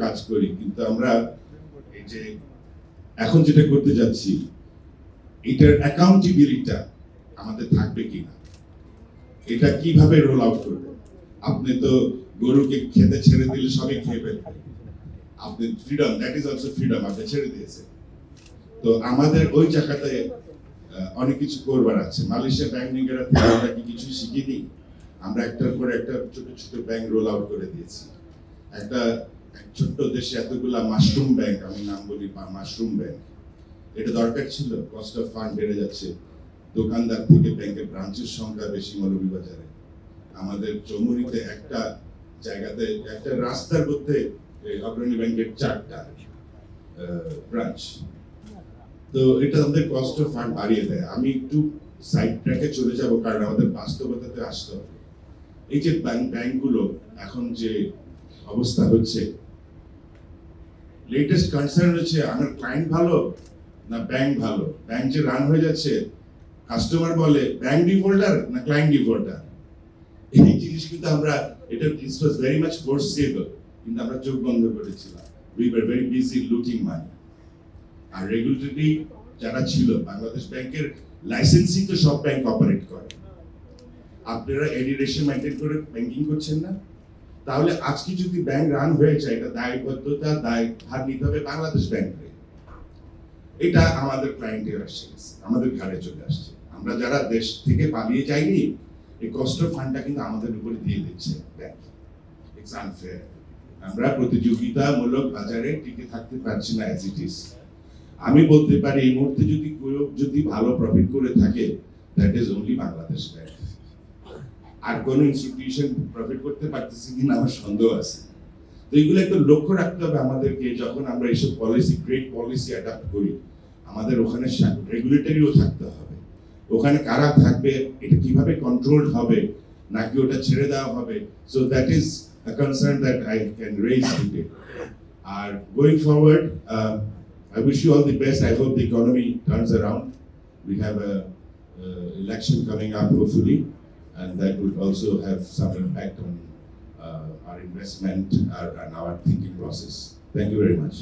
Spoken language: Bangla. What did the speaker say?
কাজ করি, কিন্তু আমরা এই যে এখন যেটা করতে যাচ্ছি এটার অ্যাকাউন্টেবিলিটিটা আমাদের থাকবে কিনা, এটা কিভাবে রোল আউট করবে। আপনি তো গরুকে খেতে ছেড়ে দিলে সবই খেয়ে ফেলবে, আপনি freedom, that is also freedom, আপনি ছেড়ে দিয়েছে। তো আমাদের ওই জায়গাতে অনেক কিছু করবার আছে। মালয়েশিয়া ব্যাংক নিগেরা থেকে আমরা কি কিছু শিখিনি? আমরা একটার পর একটা ছোট ছোট ব্যাংক রোল আউট করে দিয়েছি। একটা ছোট্ট দেশে এতগুলা মাশরুম ব্যাংক, আমি নাম বলি মাশরুম ব্যাংক, এটা দরকার ছিল? কস্ট অফ ফান্ড বেড়ে যাচ্ছে, দোকানদার থেকে ব্যাংকের ব্রাঞ্চের সংখ্যা বেশি মৌলভীবাজারে। আমাদের চৌমুহনীতে একটা জায়গাতে একটা রাস্তার মধ্যে অগ্রণী ব্যাংকের 4টা ব্রাঞ্চ। তো এটা আমাদের কস্ট অফ ফান্ড বাড়িয়ে দেয়। আমি একটু সাইড ট্র্যাকে চলে যাব, কারণ আমাদের বাস্তবতাতে আসতে হবে। এই যে ব্যাংকগুলো এখন যে অবস্থা হচ্ছে, লেটেস্ট কনসার্ন হচ্ছে আমার ক্লায়েন্ট ভালো না ব্যাংক ভালো। ব্যাংক যে রান হয়ে যাচ্ছে, কাস্টমার বলে ব্যাংক ডিফল্টার না ক্লায়েন্ট ডিফল্টার। এই জিনিস কিন্তু আমরা, এটা this was very much foreseeable, কিন্তু আমরা চোখ বন্ধ করেছিলাম। We were very busy looting money. আর রেগুলেটরি যারা ছিল, বাংলাদেশ ব্যাংকের লাইসেন্সিং তো সব ব্যাংক অপারেট করে। আপনারা এডি রেশিও মেইনটেইন করে ব্যাংকিং করছেন না, তাহলে আজকে যদি ব্যাংক রান হয়ে যায়, এটা দায়বদ্ধতা দায়ভার নিতে হবে বাংলাদেশ ব্যাংকে। এটা আমাদের ক্লায়েন্টের আসছে, আমাদের ঘাড়ে চলে আসছে। আমরা যারা দেশ থেকে পালিয়ে যাইনি, এই কস্ট অফ ফান্ডটা কিন্তু আমাদের উপরে দিয়ে দিচ্ছে ব্যাংক। It's unfair. আমরা প্রতিযোগিতামূলক বাজারে টিকে থাকতে পারছি না অ্যাজ ইট ইজ। আমি বলতে পারি এই মুহূর্তে যদি ভালো প্রফিট করে থাকে, that is only Bangladesh bank. আর কোন ইনস্টিটিউশন প্রফিট করতে পারতেছে কিনা আমার সন্দেহ আছে। তো এইগুলো একটু লক্ষ্য রাখতে হবে আমাদেরকে, যখন আমরা এইসব পলিসি, গ্রেট পলিসি অ্যাডাপ্ট করি। আমাদের ওখানে রেগুলেটরিও থাকতে হবে, ওখানে কারা থাকবে, এটা কিভাবে কন্ট্রোল হবে, নাকি ওটা ছেড়ে দেওয়া হবে। So that is a concern that I can raise today. Going forward, I wish you all the best. I hope the economy turns around. We have a election coming up, hopefully, and that would also have some impact on our investment and our thinking process. Thank you very much.